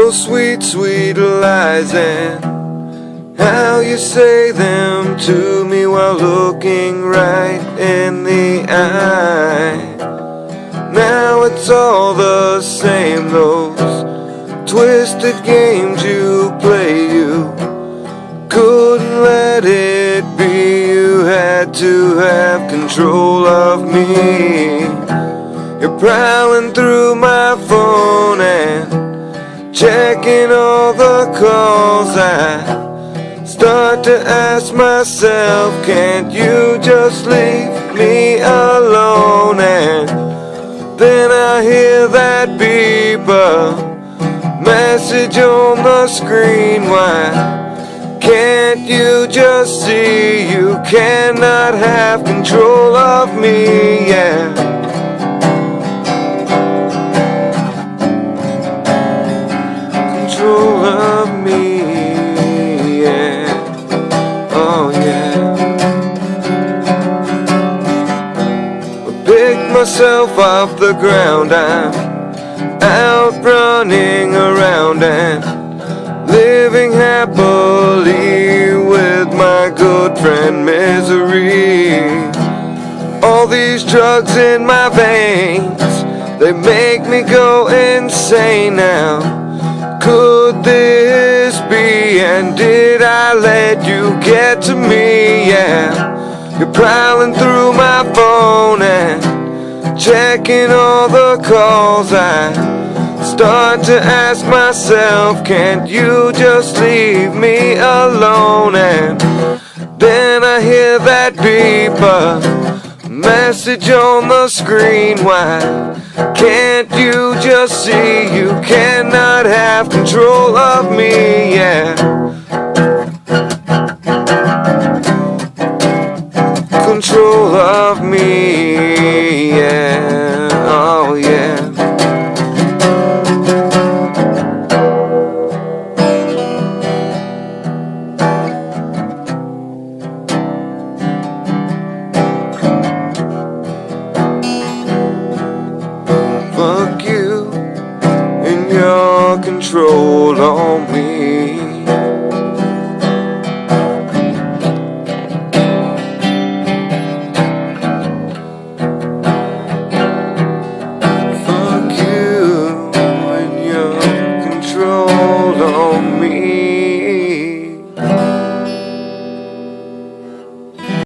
those sweet, sweet lies and how you say them to me while looking right in the eye. Now it's all the same, those twisted games you play. You couldn't let it be, you had to have control of me. You're prowling through my phone and checking all the calls. I start to ask myself, can't you just leave me alone? And then I hear that beep, a message on the screen. Why can't you just see you cannot have control of me? Yeah. Control of me, yeah. Oh yeah. I picked myself off the ground, I'm out running around and living happily with my good friend Misery. All these drugs in my veins, they make me go insane now. Could this be, and did I let you get to me? Yeah, you're prowling through my phone and checking all the calls. I start to ask myself, can't you just leave me alone? And then I hear that beep, a message on the screen. Why can't you just see you cannot have control of me? Yeah. Control of me, yeah. Oh yeah. Fuck you and your control on me. Fuck you and your control on me.